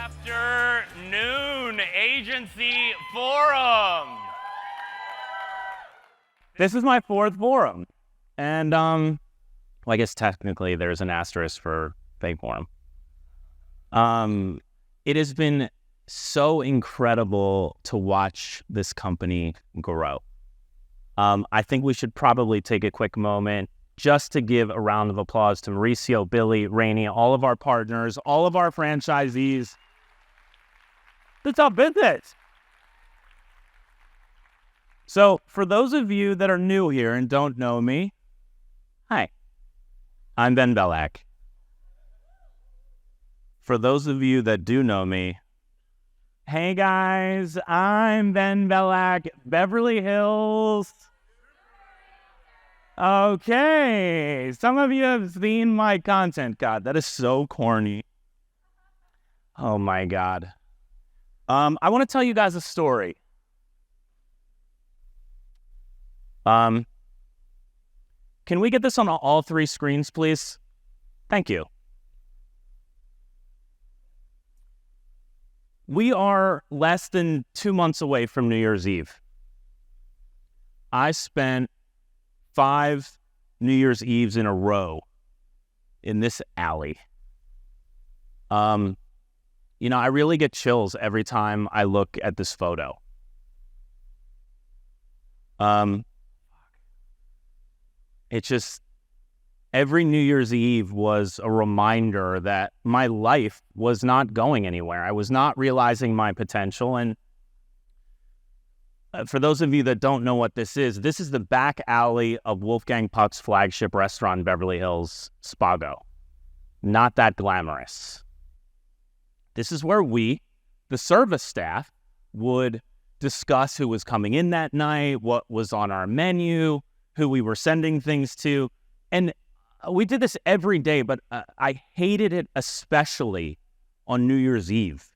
Afternoon Agency Forum. This is my fourth forum. And, well, I guess technically there's an asterisk for fake forum. It has been so incredible to watch this company grow. I think we should probably take a quick moment just to give a round of applause to Mauricio, Billy, Rainey, all of our partners, all of our franchisees. It's our business. So for those of you that are new here and don't know me, hi, I'm Ben Belack. For those of you that do know me, hey guys, I'm Ben Belack, Beverly Hills. Okay, some of you have seen my content. God, that is so corny. Oh my God. I want to tell you guys a story. Can we get this on all three screens, please? Thank you. We are less than 2 months away from New Year's Eve. I spent 5 New Year's Eves in a row in this alley. I really get chills every time I look at this photo. It just, every New Year's Eve was a reminder that my life was not going anywhere. I was not realizing my potential. And for those of you that don't know what this is the back alley of Wolfgang Puck's flagship restaurant in Beverly Hills, Spago. Not that glamorous. This is where we, the service staff, would discuss who was coming in that night, what was on our menu, who we were sending things to. And we did this every day, but I hated it especially on New Year's Eve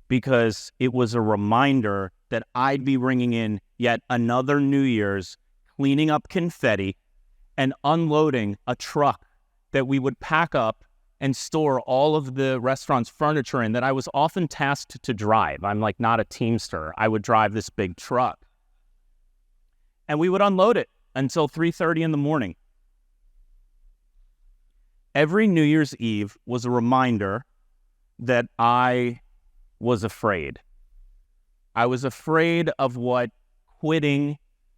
because it was a reminder that I'd be bringing in yet another New Year's, cleaning up confetti and unloading a truck that we would pack up and store all of the restaurant's furniture in that I was often tasked to drive. I'm like not a teamster. I would drive this big truck. And we would unload it until 3:30 in the morning. Every New Year's Eve was a reminder that I was afraid. I was afraid of what quitting,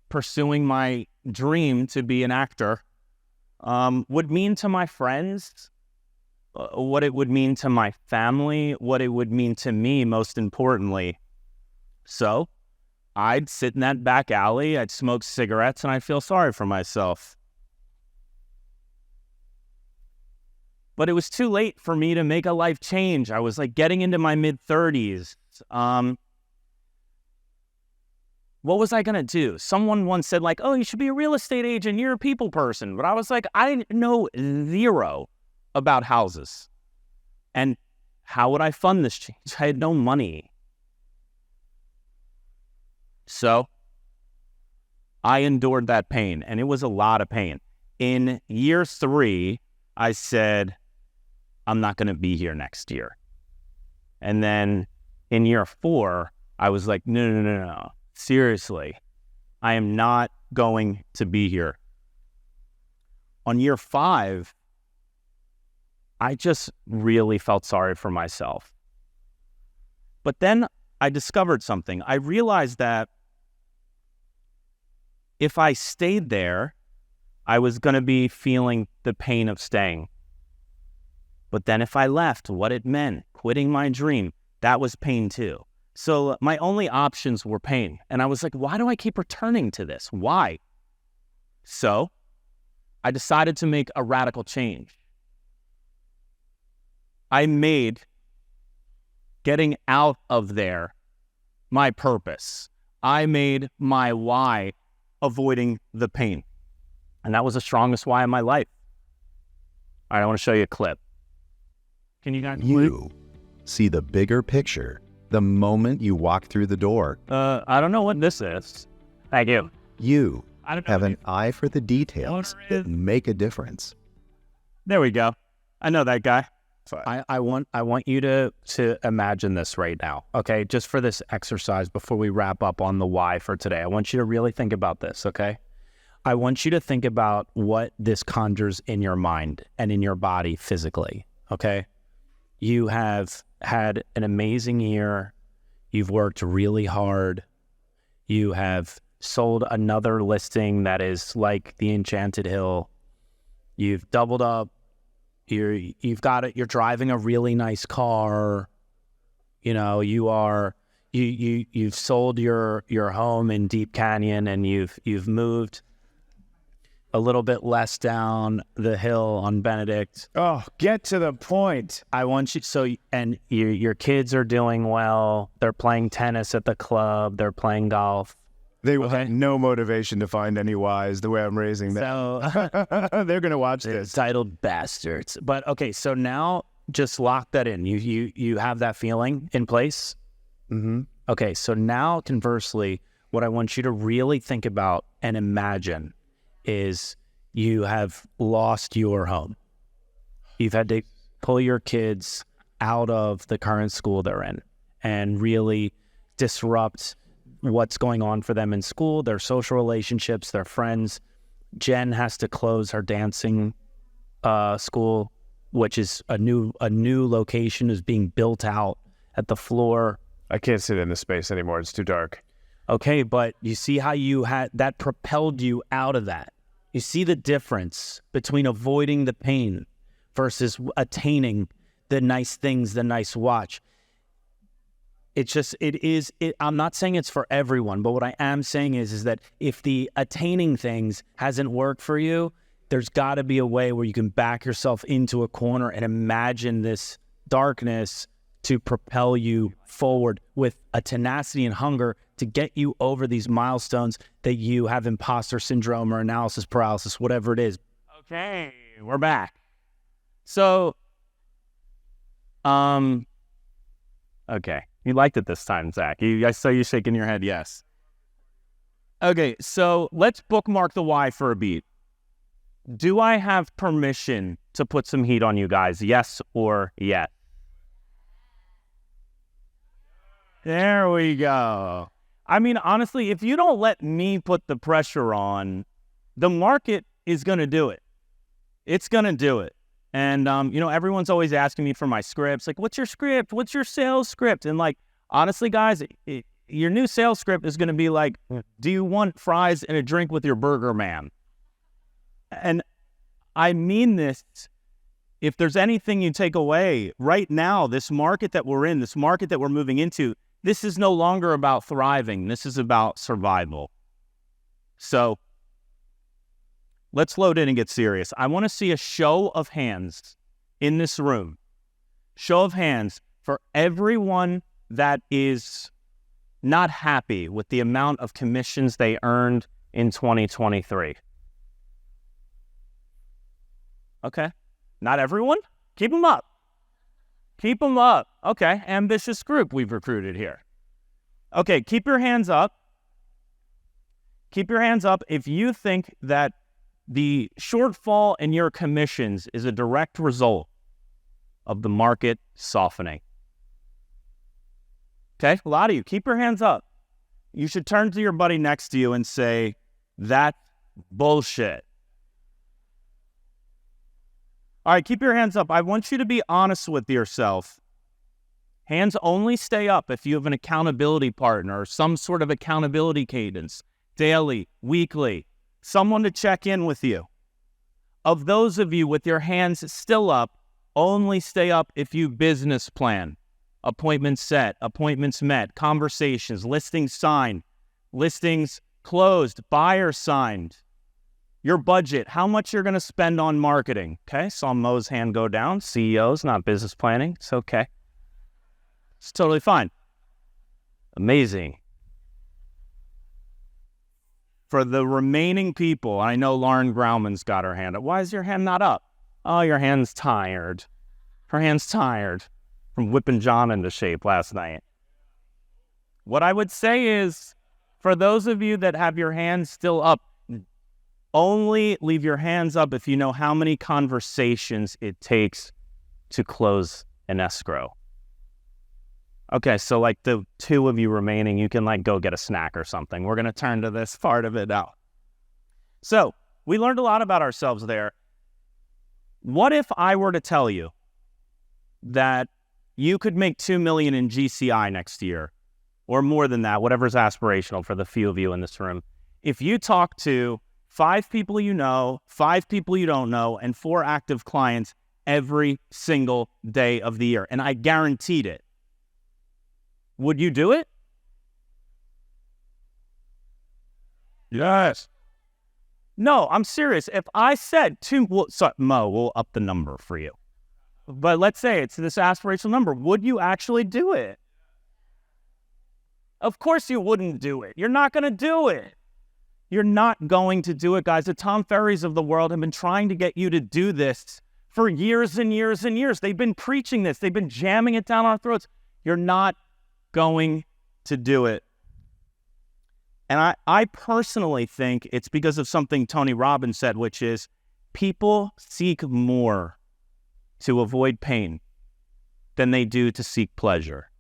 pursuing my dream to be an actor, would mean to my friends, what it would mean to my family, what it would mean to me, most importantly. So I'd sit in that back alley, I'd smoke cigarettes, and I'd feel sorry for myself. But it was too late for me to make a life change. I was like getting into my mid-30s. What was I going to do? Someone once said like, oh, you should be a real estate agent. You're a people person. But I was like, I know zero about houses. And how would I fund this change? I had no money. So I endured that pain, and it was a lot of pain. In year 3, I said, I'm not going to be here next year. And then in year 4, I was like, no. Seriously, I am not going to be here. On year 5, I just really felt sorry for myself. But then I discovered something. I realized that if I stayed there, I was going to be feeling the pain of staying. But then if I left, what it meant, quitting my dream, that was pain too. So my only options were pain. And I was like, why do I keep returning to this? Why? So I decided to make a radical change. I made getting out of there my purpose. I made my why avoiding the pain. And that was the strongest why in my life. All right, I want to show you a clip. Can you guys see the bigger picture the moment you walk through the door. I don't know what this is. Thank you. You have an eye for the details that make a difference. There we go. I know that guy. I want you to imagine this right now, okay? Just for this exercise before we wrap up on the why for today. I want you to really think about this, okay? I want you to think about what this conjures in your mind and in your body physically, okay? You have had an amazing year. You've worked really hard. You have sold another listing that is like the Enchanted Hill. You've doubled up. You've got it. You're driving a really nice car. You know, you've sold your home in Deep Canyon, and you've moved a little bit less down the hill on Benedict. Oh, get to the point. I want you and your kids are doing well. They're playing tennis at the club. They're playing golf. They will have no motivation to find any whys the way I'm raising them. So they're going to watch this. Entitled bastards. But okay, so now just lock that in. You have that feeling in place? Mm-hmm. Okay, so now conversely, what I want you to really think about and imagine is you have lost your home. You've had to pull your kids out of the current school they're in and really disrupt what's going on for them in school, their social relationships, their friends. Jen has to close her dancing school, which is a new location is being built out at the floor. I can't sit in the space anymore. It's too dark. Okay, but you see how you had that propelled you out of that. You see the difference between avoiding the pain versus attaining the nice things, the nice watch. I'm not saying it's for everyone, but what I am saying is that if the attaining things hasn't worked for you, there's got to be a way where you can back yourself into a corner and imagine this darkness to propel you forward with a tenacity and hunger to get you over these milestones that you have imposter syndrome or analysis paralysis, whatever it is. Okay, we're back. So, okay. You liked it this time, Zach. I saw you shaking your head, yes. Okay, so let's bookmark the why for a beat. Do I have permission to put some heat on you guys? Yes or yes? There we go. I mean, honestly, if you don't let me put the pressure on, the market is going to do it. It's going to do it. And, everyone's always asking me for my scripts. Like, what's your script? What's your sales script? And, like, honestly, guys, your new sales script is going to be like, do you want fries and a drink with your burger, man? And I mean this. If there's anything you take away right now, this market that we're in, this market that we're moving into, this is no longer about thriving. This is about survival. So let's load in and get serious. I want to see a show of hands in this room. Show of hands for everyone that is not happy with the amount of commissions they earned in 2023. Okay. Not everyone? Keep them up. Keep them up. Okay. Ambitious group we've recruited here. Okay. Keep your hands up. Keep your hands up if you think that the shortfall in your commissions is a direct result of the market softening. Okay, a lot of you, keep your hands up. You should turn to your buddy next to you and say, that's bullshit. All right, keep your hands up. I want you to be honest with yourself. Hands only stay up if you have an accountability partner or some sort of accountability cadence, daily, weekly. Someone to check in with you. Of those of you with your hands still up, only stay up if you business plan. Appointments set, appointments met, conversations, listings signed, listings closed, buyers signed. Your budget, how much you're going to spend on marketing. Okay, saw Mo's hand go down. CEOs, not business planning. It's okay. It's totally fine. Amazing. For the remaining people, I know Lauren Grauman's got her hand up. Why is your hand not up? Oh, your hand's tired. Her hand's tired from whipping John into shape last night. What I would say is, for those of you that have your hands still up, only leave your hands up if you know how many conversations it takes to close an escrow. Okay, so like the two of you remaining, you can like go get a snack or something. We're going to turn to this part of it now. So we learned a lot about ourselves there. What if I were to tell you that you could make $2 million in GCI next year, or more than that, whatever's aspirational for the few of you in this room, if you talk to 5 people you know, 5 people you don't know, and 4 active clients every single day of the year, and I guaranteed it, would you do it? Yes. No, I'm serious. If I said Mo, we'll up the number for you. But let's say it's this aspirational number. Would you actually do it? Of course you wouldn't do it. You're not going to do it. You're not going to do it, guys. The Tom Ferrys of the world have been trying to get you to do this for years and years and years. They've been preaching this. They've been jamming it down our throats. You're not going to do it. And I personally think it's because of something Tony Robbins said, which is people seek more to avoid pain than they do to seek pleasure.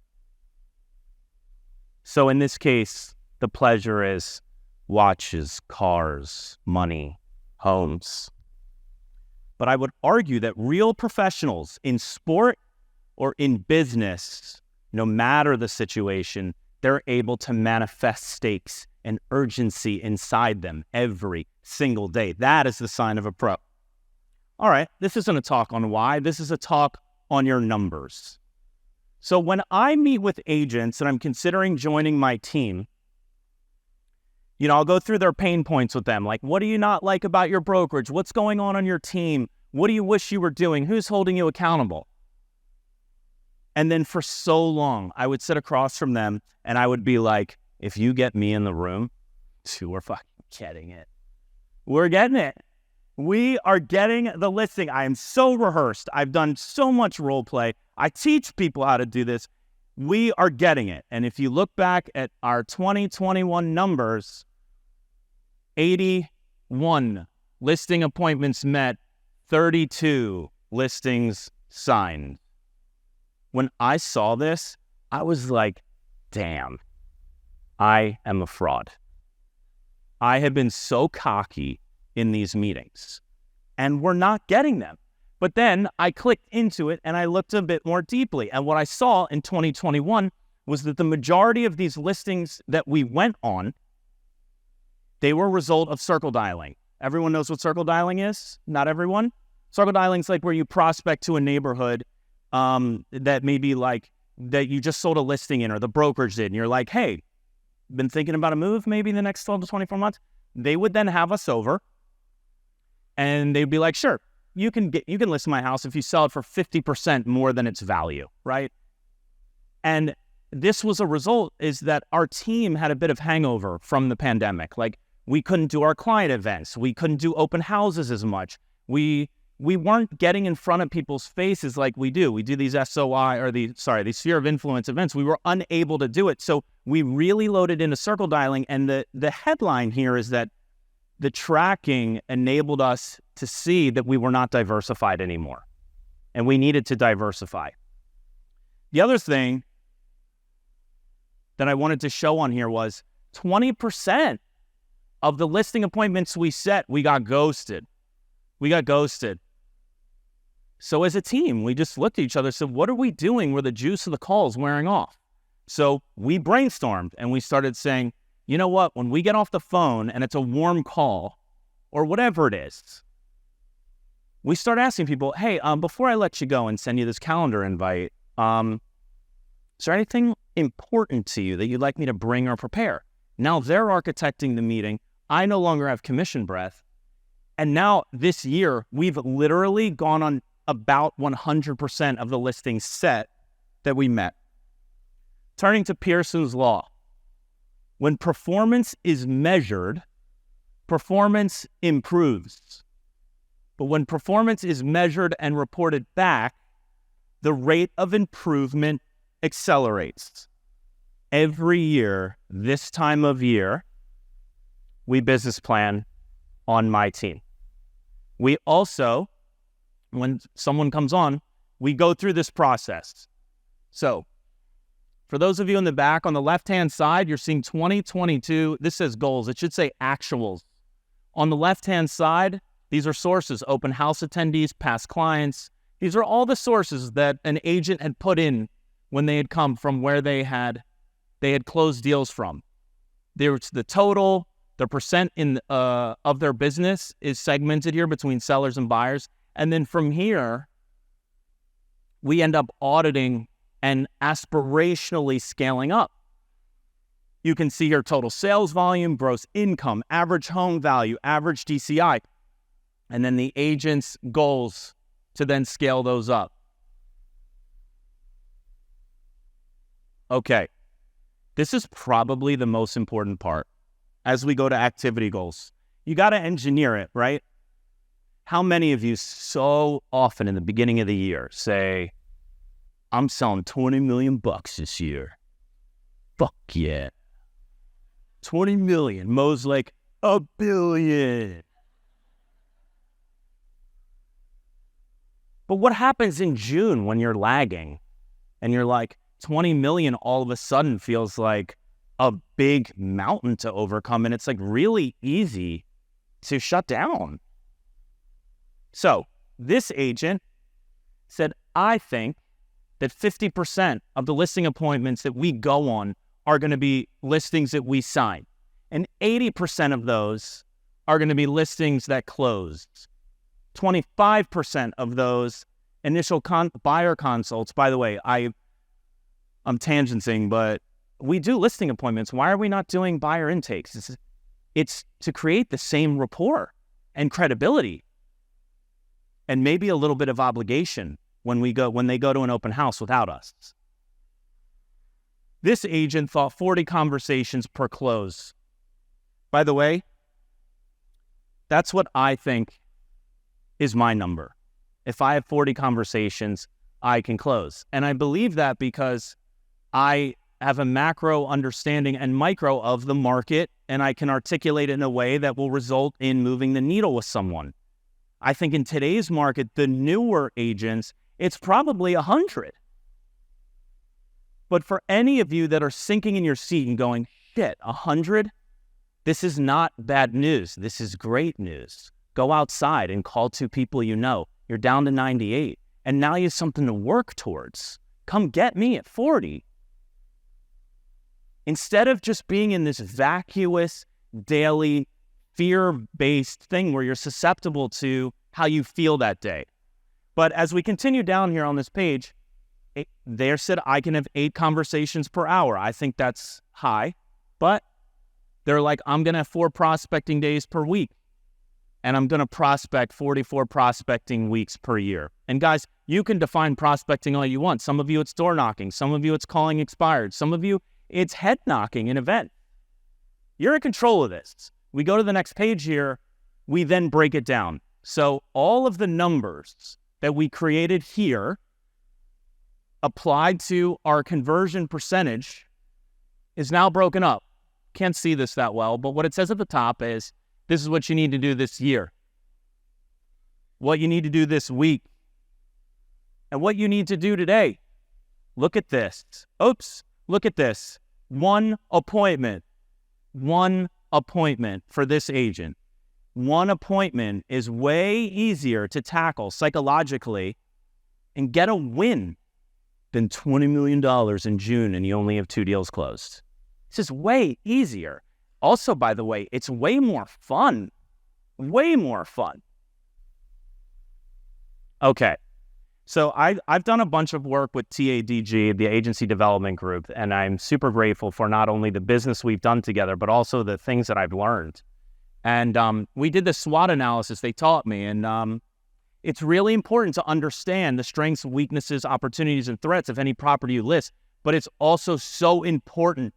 So in this case, the pleasure is watches, cars, money, homes. But I would argue that real professionals in sport or in business, no matter the situation, they're able to manifest stakes and urgency inside them every single day. That is the sign of a pro. All right, this isn't a talk on why. This is a talk on your numbers. So when I meet with agents and I'm considering joining my team, I'll go through their pain points with them. Like, what do you not like about your brokerage? What's going on your team? What do you wish you were doing? Who's holding you accountable? And then for so long, I would sit across from them and I would be like, if you get me in the room, we're fucking getting it. We're getting it. We are getting the listing. I am so rehearsed. I've done so much role play. I teach people how to do this. We are getting it. And if you look back at our 2021 numbers, 81 listing appointments met, 32 listings signed. When I saw this, I was like, damn, I am a fraud. I have been so cocky in these meetings, and we're not getting them. But then I clicked into it, and I looked a bit more deeply. And what I saw in 2021 was that the majority of these listings that we went on, they were a result of circle dialing. Everyone knows what circle dialing is? Not everyone. Circle dialing is like where you prospect to a neighborhood that maybe like that you just sold a listing in or the brokerage did. And you're like, hey, been thinking about a move maybe in the next 12 to 24 months? They would then have us over and they'd be like, sure, you can list my house if you sell it for 50% more than its value, right? And this was a result is that our team had a bit of hangover from the pandemic. Like we couldn't do our client events. We couldn't do open houses as much. We weren't getting in front of people's faces like we do. We do these SOI or these sphere of influence events. We were unable to do it. So we really loaded into circle dialing. And the headline here is that the tracking enabled us to see that we were not diversified anymore. And we needed to diversify. The other thing that I wanted to show on here was 20% of the listing appointments we set, we got ghosted. So as a team, we just looked at each other and said, what are we doing where the juice of the call is wearing off? So we brainstormed and we started saying, you know what, when we get off the phone and it's a warm call or whatever it is, we start asking people, hey, before I let you go and send you this calendar invite, is there anything important to you that you'd like me to bring or prepare? Now they're architecting the meeting. I no longer have commission breath. And now this year, we've literally gone on about 100% of the listings set that we met. Turning to Pearson's Law. When performance is measured, performance improves. But when performance is measured and reported back, the rate of improvement accelerates. Every year, this time of year, we business plan on my team. We also, when someone comes on, we go through this process. So for those of you in the back, on the left-hand side, you're seeing 2022. This says goals. It should say actuals. On the left-hand side, these are sources: open house attendees, past clients. These are all the sources that an agent had put in when they had come from where they had closed deals from. There's the total, the percent of their business is segmented here between sellers and buyers. And then from here, we end up auditing and aspirationally scaling up. You can see here total sales volume, gross income, average home value, average DCI, and then the agent's goals to then scale those up. Okay, this is probably the most important part as we go to activity goals. You got to engineer it, right? How many of you so often in the beginning of the year say, I'm selling 20 million bucks this year. Fuck yeah. 20 million. Mo's like, $1 billion. But what happens in June when you're lagging and you're like, 20 million all of a sudden feels like a big mountain to overcome, and it's like really easy to shut down. So this agent said, I think that 50% of the listing appointments that we go on are going to be listings that we sign. And 80% of those are going to be listings that closed. 25% of those initial buyer consults, by the way, I'm tangenting, but we do listing appointments. Why are we not doing buyer intakes? It's to create the same rapport and credibility and maybe a little bit of obligation when they go to an open house without us. This agent thought 40 conversations per close. By the way, that's what I think is my number. If I have 40 conversations, I can close. And I believe that because I have a macro understanding and micro of the market, and I can articulate it in a way that will result in moving the needle with someone. I think in today's market, the newer agents, it's probably 100. But for any of you that are sinking in your seat and going, shit, 100? This is not bad news. This is great news. Go outside and call 2 people you know. You're down to 98. And now you have something to work towards. Come get me at 40. Instead of just being in this vacuous, daily, fear-based thing where you're susceptible to how you feel that day. But as we continue down here on this page, there said I can have 8 conversations per hour. I think that's high, but they're like, I'm going to have 4 prospecting days per week, and I'm going to prospect 44 prospecting weeks per year. And guys, you can define prospecting all you want. Some of you, it's door knocking. Some of you, it's calling expired. Some of you, it's head knocking an event. You're in control of this. We go to the next page here. We then break it down. So all of the numbers that we created here applied to our conversion percentage is now broken up. Can't see this that well, but what it says at the top is, this is what you need to do this year, what you need to do this week, and what you need to do today. Look at this. Oops, look at this. 1 appointment. 1 appointment for this agent. 1 appointment is way easier to tackle psychologically and get a win than $20 million in June and you only have 2 deals closed. This is way easier. Also, by the way, it's way more fun. Way more fun. Okay. So I've done a bunch of work with TADG, the Agency Development Group, and I'm super grateful for not only the business we've done together, but also the things that I've learned. And we did the SWOT analysis they taught me, and it's really important to understand the strengths, weaknesses, opportunities, and threats of any property you list, but it's also so important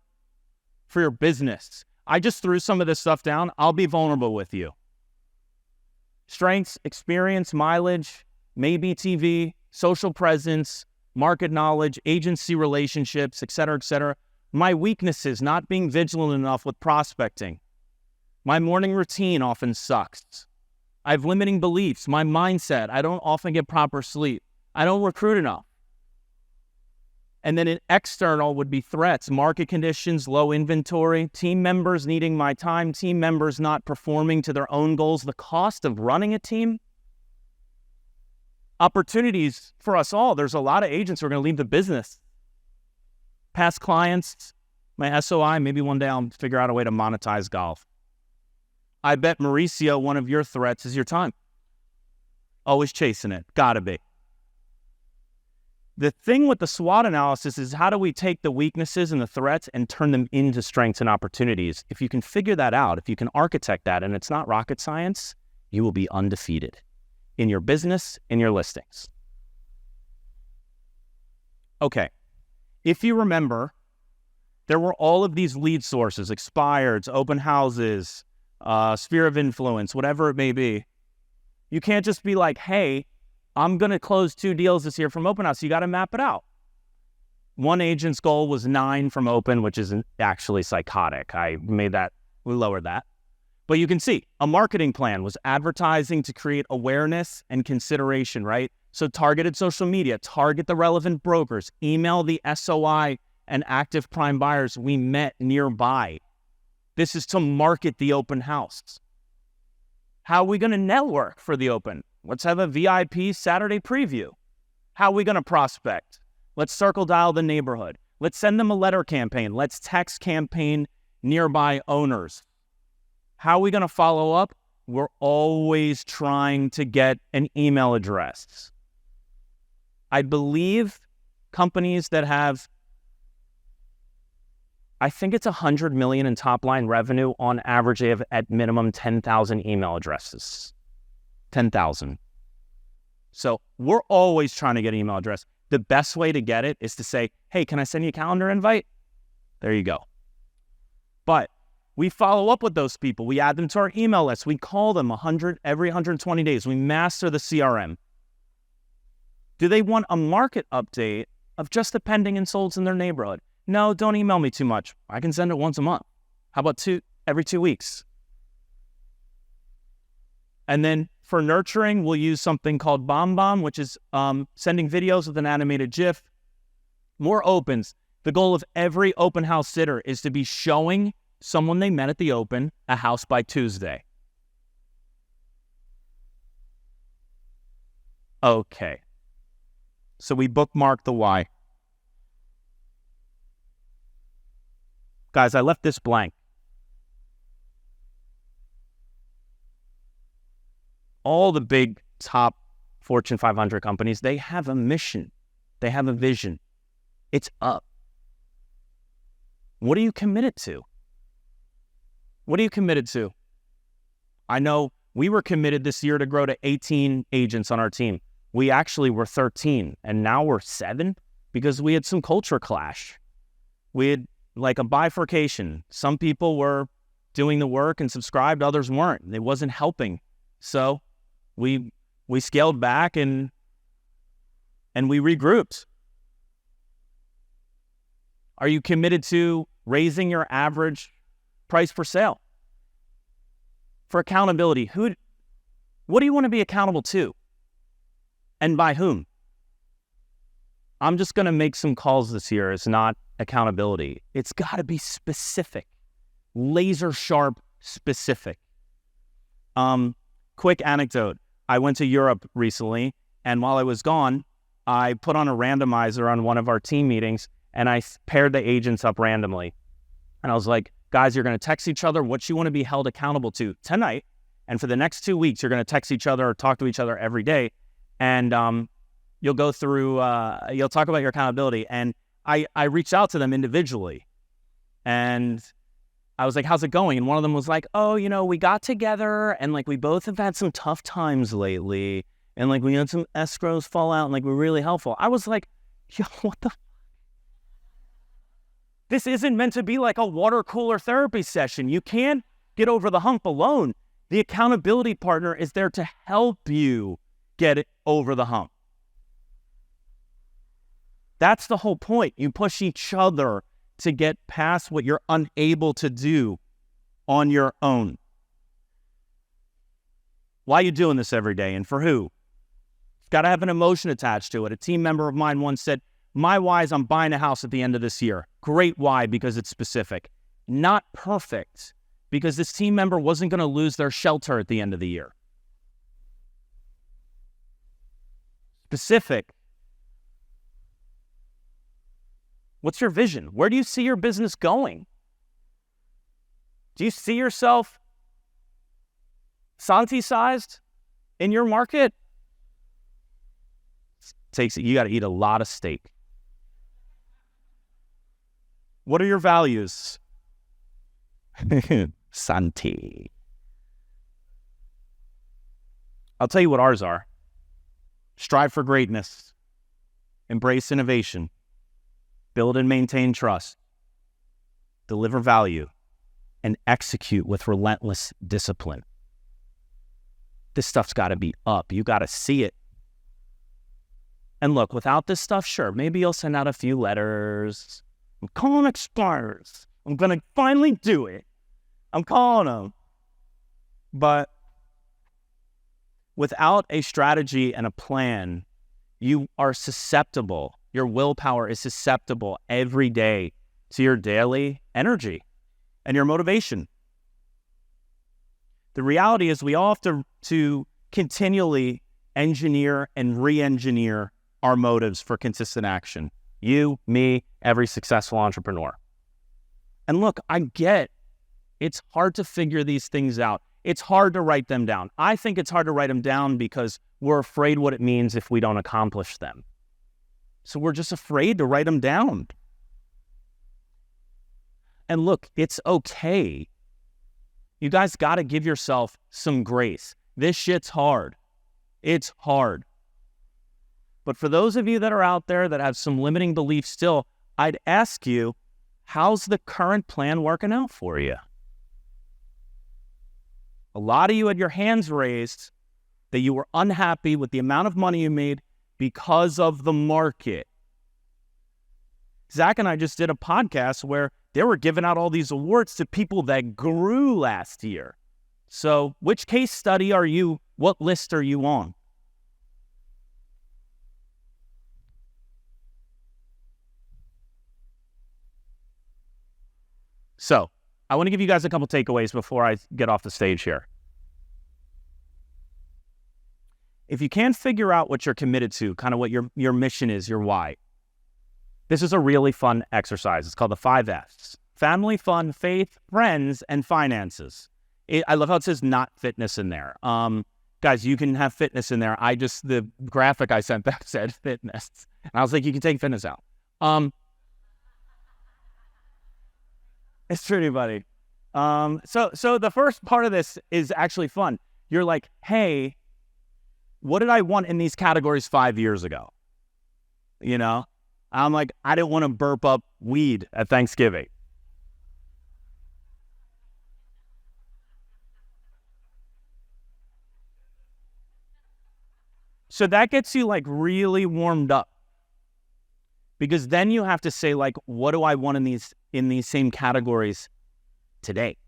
for your business. I just threw some of this stuff down. I'll be vulnerable with you. Strengths, experience, mileage, maybe TV, social presence, market knowledge, agency relationships, et cetera, et cetera. My weaknesses, not being vigilant enough with prospecting. My morning routine often sucks. I have limiting beliefs. My mindset, I don't often get proper sleep. I don't recruit enough. And then an external would be threats, market conditions, low inventory, team members needing my time, team members not performing to their own goals, the cost of running a team. Opportunities for us all. There's a lot of agents who are going to leave the business. Past clients, my SOI, maybe one day I'll figure out a way to monetize golf. I bet, Mauricio, one of your threats is your time. Always chasing it. Gotta be. The thing with the SWOT analysis is how do we take the weaknesses and the threats and turn them into strengths and opportunities? If you can figure that out, if you can architect that, and it's not rocket science, you will be undefeated in your business, in your listings. Okay. If you remember, there were all of these lead sources, expireds, open houses, sphere of influence, whatever it may be. You can't just be like, hey, I'm going to close 2 deals this year from open house. You got to map it out. One agent's goal was 9 from open, which is actually psychotic. We lowered that. But you can see a marketing plan was advertising to create awareness and consideration, right? So targeted social media, target the relevant brokers, email the SOI and active prime buyers we met nearby. This is to market the open house. How are we going to network for the open? Let's have a VIP Saturday preview. How are we going to prospect? Let's circle dial the neighborhood. Let's send them a letter campaign. Let's text campaign nearby owners. How are we going to follow up? We're always trying to get an email address. I believe companies that have, I think it's 100 million in top line revenue, on average, they have at minimum 10,000 email addresses. 10,000. So we're always trying to get an email address. The best way to get it is to say, hey, can I send you a calendar invite? There you go. But we follow up with those people. We add them to our email list. We call them every 120 days. We master the CRM. Do they want a market update of just the pending and solds in their neighborhood? No, don't email me too much. I can send it once a month. How about every 2 weeks? And then for nurturing, we'll use something called BombBomb, which is sending videos with an animated GIF. More opens. The goal of every open house sitter is to be showing someone they met at the open a house by Tuesday. Okay. So we bookmark the why. Guys, I left this blank. All the big top Fortune 500 companies, they have a mission. They have a vision. It's up. What are you committed to? What are you committed to? I know we were committed this year to grow to 18 agents on our team. We actually were 13, and now we're 7 because we had some culture clash. We had like a bifurcation. Some people were doing the work and subscribed, others weren't. It wasn't helping. So we scaled back and we regrouped. Are you committed to raising your average price per sale? For accountability, what do you want to be accountable to? And by whom? I'm just going to make some calls this year. It's not accountability. It's got to be specific, laser sharp specific. Quick anecdote. I went to Europe recently, and while I was gone, I put on a randomizer on one of our team meetings, and I paired the agents up randomly. And I was like, guys, you're going to text each other what you want to be held accountable to tonight. And for the next 2 weeks, you're going to text each other or talk to each other every day. And you'll go through, you'll talk about your accountability. And I reached out to them individually. And I was like, how's it going? And one of them was like, oh, we got together and like we both have had some tough times lately. And like we had some escrows fall out and like we're really helpful. I was like, yo, what the? This isn't meant to be like a water cooler therapy session. You can't get over the hump alone. The accountability partner is there to help you get it over the hump. That's the whole point. You push each other to get past what you're unable to do on your own. Why are you doing this every day and for who? It's got to have an emotion attached to it. A team member of mine once said, my why is I'm buying a house at the end of this year. Great why, because it's specific. Not perfect, because this team member wasn't going to lose their shelter at the end of the year. Specific. What's your vision? Where do you see your business going? Do you see yourself Santi-sized in your market? You got to eat a lot of steak. What are your values? Santi. I'll tell you what ours are. Strive for greatness. Embrace innovation. Build and maintain trust. Deliver value. And execute with relentless discipline. This stuff's got to be up. You got to see it. And look, without this stuff, sure, maybe you'll send out a few letters. I'm calling expires. I'm going to finally do it. I'm calling them. But without a strategy and a plan, you are susceptible. Your willpower is susceptible every day to your daily energy and your motivation. The reality is we all have to continually engineer and re-engineer our motives for consistent action. You, me, every successful entrepreneur. And look, I get it's hard to figure these things out. It's hard to write them down. I think it's hard to write them down because we're afraid what it means if we don't accomplish them. So we're just afraid to write them down. And look, it's okay. You guys got to give yourself some grace. This shit's hard. It's hard. But for those of you that are out there that have some limiting beliefs still, I'd ask you, how's the current plan working out for you? A lot of you had your hands raised that you were unhappy with the amount of money you made because of the market. Zach and I just did a podcast where they were giving out all these awards to people that grew last year. So which case study are you, what list are you on? So I want to give you guys a couple takeaways before I get off the stage here. If you can't figure out what you're committed to, kind of what your mission is, your why, this is a really fun exercise. It's called the 5 F's. Family, fun, faith, friends, and finances. I love how it says not fitness in there. Guys, you can have fitness in there. The graphic I sent back said fitness. And I was like, you can take fitness out. It's pretty funny. So the first part of this is actually fun. You're like, hey, what did I want in these categories 5 years ago? You know, I'm like, I didn't want to burp up weed at Thanksgiving. So that gets you like really warmed up, because then you have to say like, what do I want in these same categories today?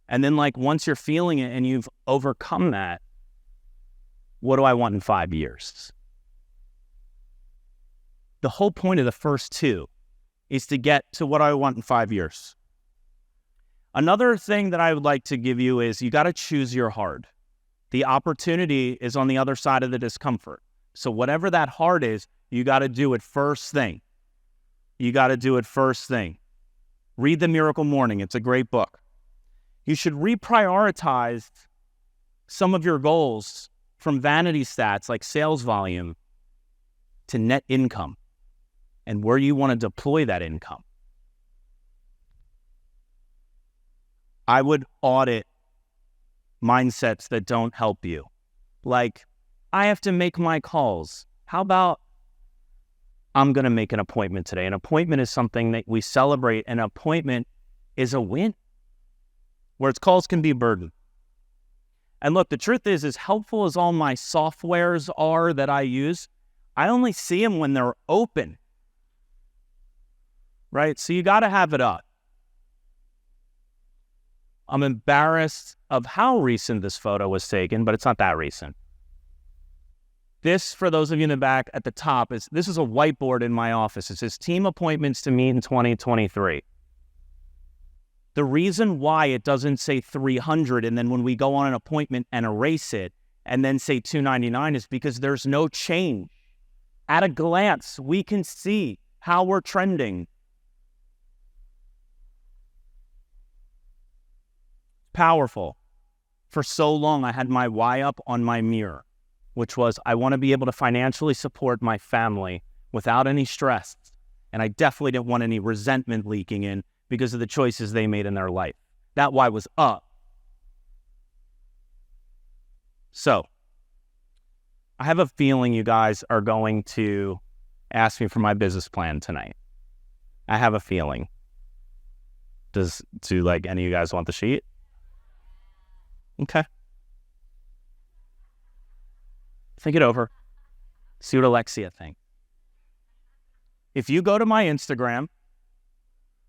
And then like, once you're feeling it and you've overcome that, what do I want in 5 years? The whole point of the first two is to get to what I want in 5 years. Another thing that I would like to give you is you got to choose your hard. The opportunity is on the other side of the discomfort. So whatever that hard is, you got to do it first thing. You got to do it first thing. Read The Miracle Morning. It's a great book. You should reprioritize some of your goals from vanity stats like sales volume to net income and where you want to deploy that income. I would audit mindsets that don't help you. Like, I have to make my calls. How about I'm going to make an appointment today? An appointment is something that we celebrate. An appointment is a win. Where its calls can be a burden. And look, the truth is, as helpful as all my softwares are that I use, I only see them when they're open. Right? So you got to have it up. I'm embarrassed of how recent this photo was taken, but it's not that recent. This, for those of you in the back at the top, this is a whiteboard in my office. It says team appointments to meet in 2023. The reason why it doesn't say 300 and then when we go on an appointment and erase it and then say 299 is because there's no change. At a glance, we can see how we're trending. Powerful. For so long, I had my why up on my mirror, which was I want to be able to financially support my family without any stress. And I definitely didn't want any resentment leaking in because of the choices they made in their life. That why was up. So, I have a feeling you guys are going to ask me for my business plan tonight. I have a feeling. Do any of you guys want the sheet? Okay. Think it over. See what Alexia thinks. If you go to my Instagram,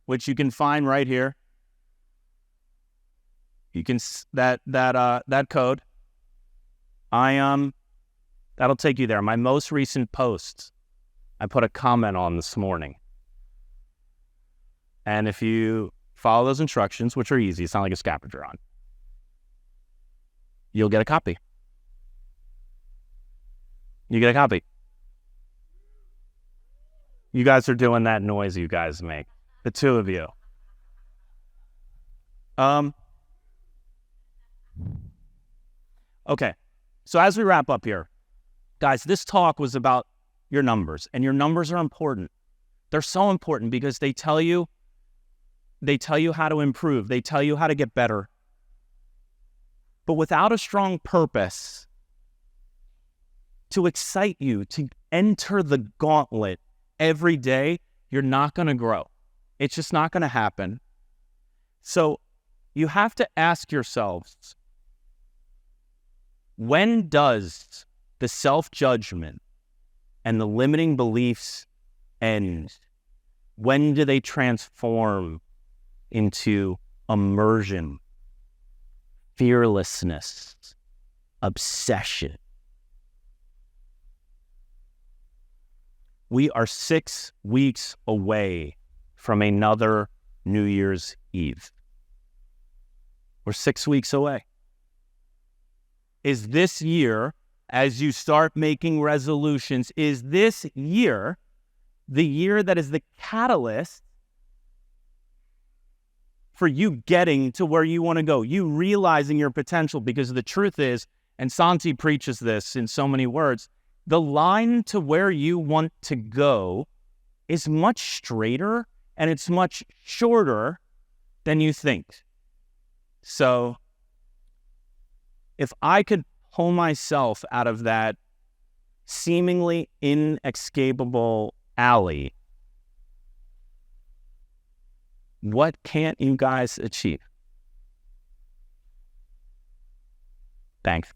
which you can find right here, you can that code. That'll take you there. My most recent post, I put a comment on this morning. And if you follow those instructions, which are easy, it's not like a scavenger hunt, you'll get a copy. You get a copy. You guys are doing that noise you guys make. The two of you. Okay. So as we wrap up here, guys, this talk was about your numbers, and your numbers are important. They're so important because they tell you how to improve. They tell you how to get better. But without a strong purpose to excite you, to enter the gauntlet every day, you're not going to grow. It's just not going to happen. So you have to ask yourselves, when does the self-judgment and the limiting beliefs end? When do they transform into immersion, fearlessness, obsession? We are 6 weeks away from another New Year's Eve. We're 6 weeks away. Is this year, as you start making resolutions, is this year the year that is the catalyst for you getting to where you want to go, you realizing your potential? Because the truth is, and Santi preaches this in so many words, the line to where you want to go is much straighter and it's much shorter than you think. So if I could pull myself out of that seemingly inescapable alley, what can't you guys achieve? Thanks.